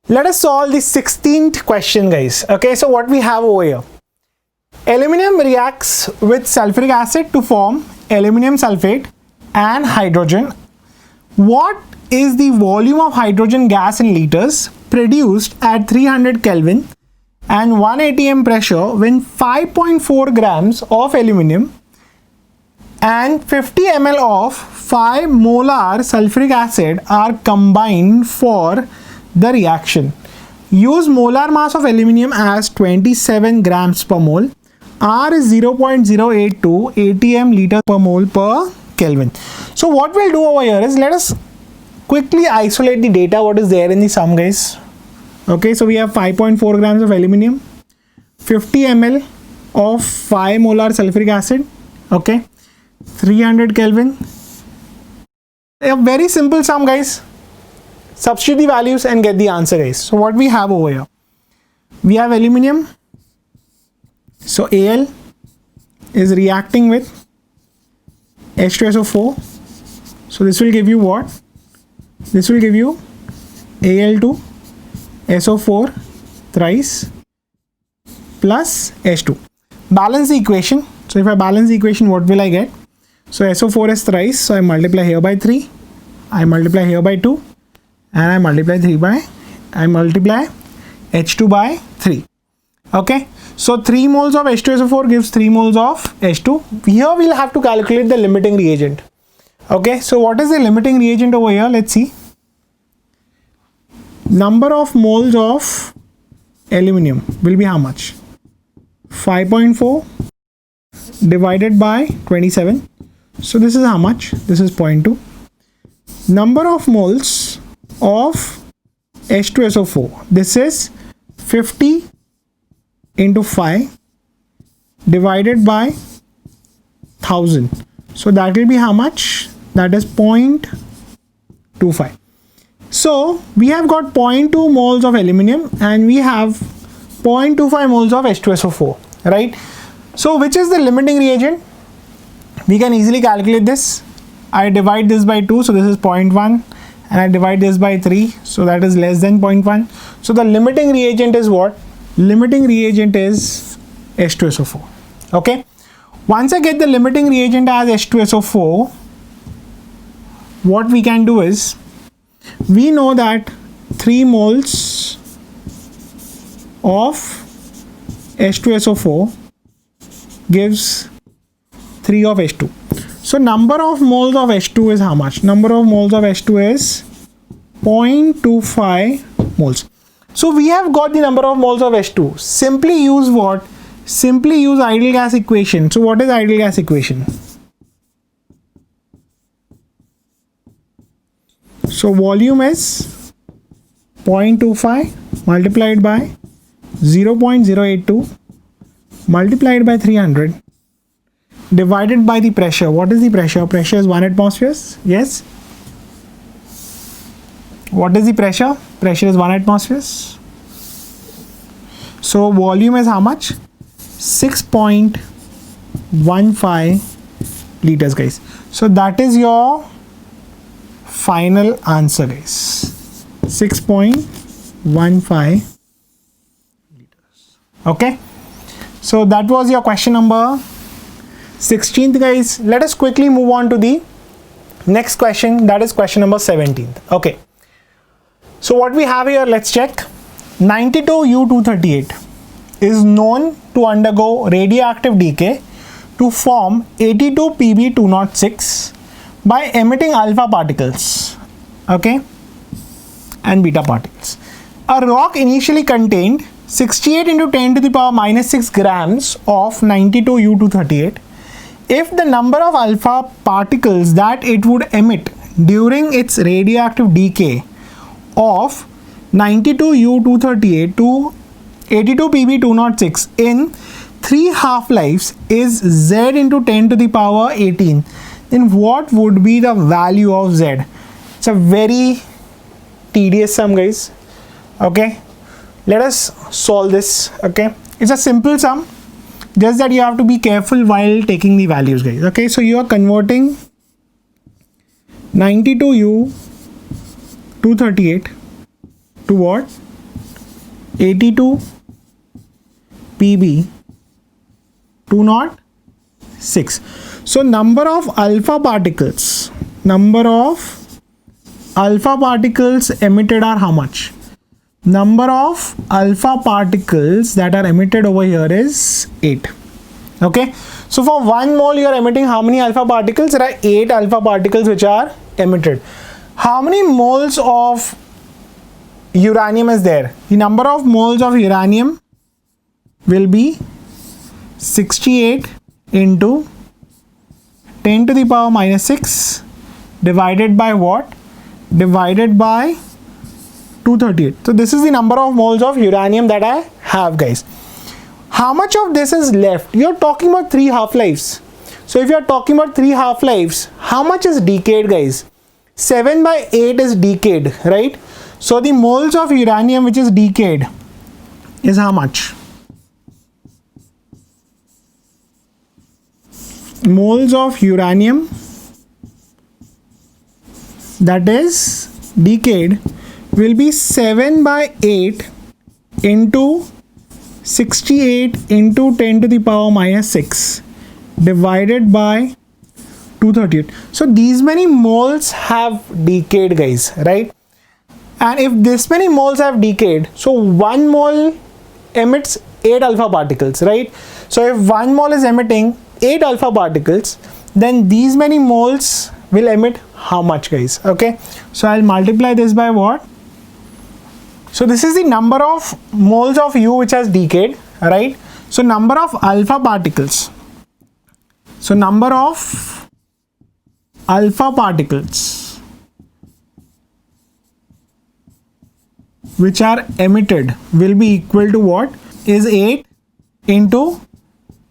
Let us solve the 16th question, guys. Okay, so what we have over here. Aluminum reacts with sulfuric acid to form aluminum sulfate and hydrogen. What is the volume of hydrogen gas in liters produced at 300 Kelvin and 1 atm pressure when 5.4 grams of aluminum and 50 ml of 5 molar sulfuric acid are combined for the reaction? Use molar mass of aluminum as 27 grams per mole. R is 0.082 atm liter per mole per Kelvin. So what we'll do over here is, let us quickly isolate the data what is there in the sum, guys. Okay, so we have 5.4 grams of aluminum, 50 ml of 5 molar sulfuric acid, okay, 300 Kelvin. A very simple sum, guys. Substitute the values and get the answer, guys. So what we have over here, we have aluminum. So Al is reacting with H2SO4. So this will give you what? This will give you Al2SO4 thrice plus H2. Balance the equation. So if I balance the equation, what will I get? So SO4 is thrice. So I multiply here by 3. I multiply here by 2. And I multiply H2 by 3. Okay. So 3 moles of H2SO4 gives 3 moles of H2. Here we'll have to calculate the limiting reagent. Okay. So what is the limiting reagent over here? Let's see. Number of moles of aluminum will be how much? 5.4 divided by 27. So this is how much? This is 0.2. Number of moles of H2SO4. This is 50 into 5 divided by 1000. So that will be how much? That is 0.25. So we have got 0.2 moles of aluminum and we have 0.25 moles of H2SO4, right? So which is the limiting reagent? We can easily calculate this. I divide this by 2, so this is 0.1, and I divide this by 3, so that is less than 0.1. So the limiting reagent is what? Limiting reagent is H2SO4. Okay. Once I get the limiting reagent as H2SO4, what we can do is, we know that 3 moles of H2SO4 gives 3 of H2. So number of moles of H2 is how much? Number of moles of H2 is 0.25 moles. So we have got the number of moles of H2. Simply use what? Simply use ideal gas equation. So what is ideal gas equation? So volume is 0.25 multiplied by 0.082 multiplied by 300 divided by the pressure. What is the pressure? Pressure is 1 atmosphere. Yes. What is the pressure? Pressure is 1 atmosphere. So volume is how much? 6.15 liters, guys. So that is your final answer, guys. 6.15 liters. Okay. So that was your question number 16th, guys. Let us quickly move on to the next question, that is question number 17th. Okay. So what we have here, let's check. 92U238 is known to undergo radioactive decay to form 82Pb206 by emitting alpha particles, okay, and beta particles. A rock initially contained 68 into 10 to the power minus 6 grams of 92U238. If the number of alpha particles that it would emit during its radioactive decay of 92U238 to 82Pb206 in 3 half-lives is Z into 10 to the power 18, then what would be the value of Z? It's a very tedious sum, guys. Okay, let us solve this. Okay, it's a simple sum, just that you have to be careful while taking the values, guys. Okay, so you are converting 92U238 to what? 82 Pb 206. So number of alpha particles emitted are how much? Number of alpha particles that are emitted over here is 8. Okay, so for 1 mole you are emitting how many alpha particles? There are 8 alpha particles which are emitted. How many moles of uranium is there? The number of moles of uranium will be 68 into 10 to the power minus 6 divided by what? Divided by 238. So this is the number of moles of uranium that I have, guys. How much of this is left? You're talking about 3 half-lives. So if you're talking about 3 half-lives, how much is decayed, guys? 7 by 8 is decayed, right? So the moles of uranium which is decayed is how much? Moles of uranium that is decayed will be 7 by 8 into 68 into 10 to the power minus 6 divided by 238. So these many moles have decayed, guys, right? And if this many moles have decayed, so 1 mole emits 8 alpha particles, right? So if 1 mole is emitting 8 alpha particles, then these many moles will emit how much, guys? Okay, so I'll multiply this by what? So this is the number of moles of U which has decayed, right? So number of alpha particles. So number of alpha particles which are emitted will be equal to what? Is 8 into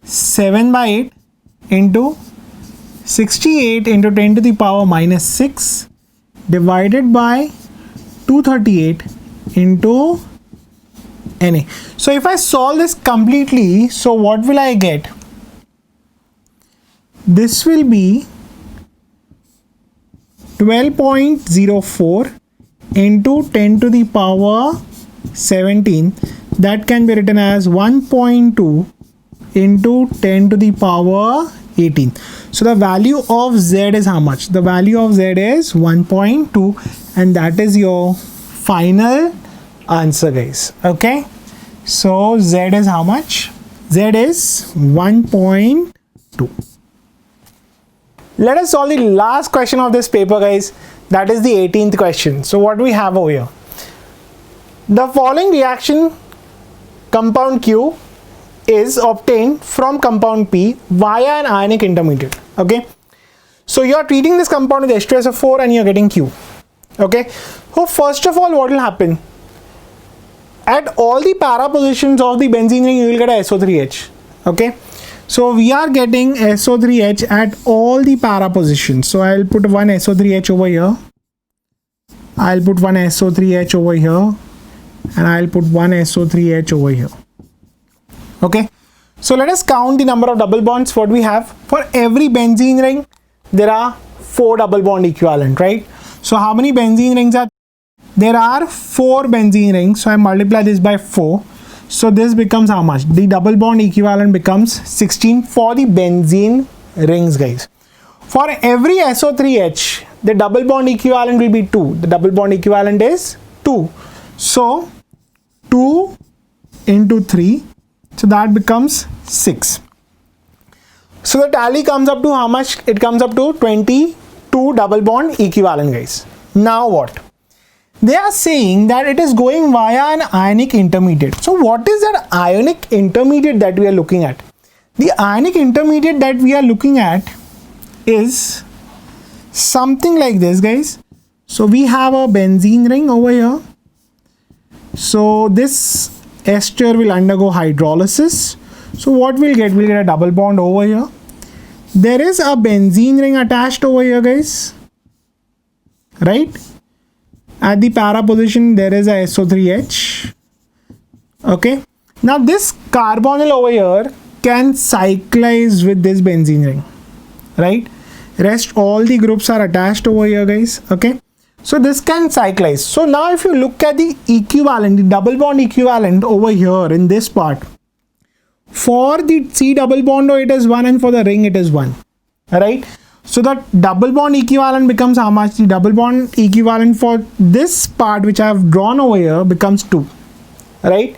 7 by 8 into 68 into 10 to the power minus 6 divided by 238 into Na. So if I solve this completely, so what will I get? This will be 12.04 into 10 to the power 17. That can be written as 1.2 into 10 to the power 18. So the value of Z is how much? The value of Z is 1.2, and that is your final answer, guys. Okay, so Z is how much? Z is 1.2. Let us solve the last question of this paper, guys. That is the 18th question. So what we have over here? The following reaction, compound Q is obtained from compound P via an ionic intermediate. Okay, so you are treating this compound with H2SO4 and you are getting Q. Okay, so first of all, what will happen? At all the para positions of the benzene ring, you will get a SO3H. Okay, so we are getting SO3H at all the para positions. So I'll put one SO3H over here, I'll put one SO3H over here, and I'll put one SO3H over here. Okay, so let us count the number of double bonds. What we have for every benzene ring, there are 4 double bond equivalent, right? So how many benzene rings are there? Are 4 benzene rings. So I multiply this by 4. So this becomes how much? The double bond equivalent becomes 16 for the benzene rings, guys. For every SO3H, the double bond equivalent will be 2. The double bond equivalent is 2. So 2 into 3. So that becomes 6. So the tally comes up to how much? It comes up to 22 double bond equivalent, guys. Now what? They are saying that it is going via an ionic intermediate. So what is that ionic intermediate that we are looking at? The ionic intermediate that we are looking at is something like this, guys. So we have a benzene ring over here. So this ester will undergo hydrolysis. So what we'll get? We'll get a double bond over here. There is a benzene ring attached over here, guys, right? At the para position, there is a SO3H. Okay. Now this carbonyl over here can cyclize with this benzene ring, right? Rest all the groups are attached over here, guys. Okay. So this can cyclize. So now if you look at the equivalent, the double bond equivalent over here in this part, for the C double bond it is 1 and for the ring it is 1, right? So that double bond equivalent becomes how much? The double bond equivalent for this part which I have drawn over here becomes 2, right?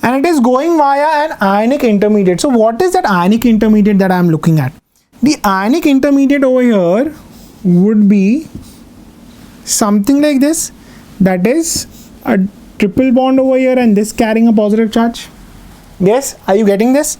And it is going via an ionic intermediate. So what is that ionic intermediate that I am looking at? The ionic intermediate over here would be something like this, that is a triple bond over here and this carrying a positive charge. Yes, are you getting this?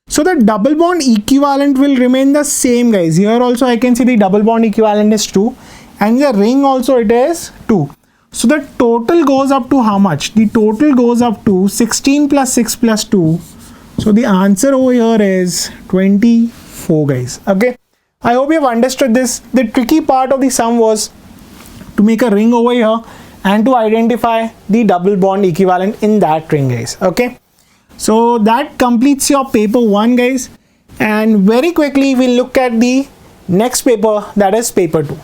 So the double bond equivalent will remain the same, guys. Here also I can see the double bond equivalent is 2 and the ring also it is 2. So the total goes up to how much? The total goes up to 16 plus 6 plus 2. So the answer over here is 24, guys. Okay, I hope you have understood this. The tricky part of the sum was to make a ring over here and to identify the double bond equivalent in that ring, guys. Okay, so that completes your paper 1, guys, and very quickly we'll look at the next paper, that is paper 2.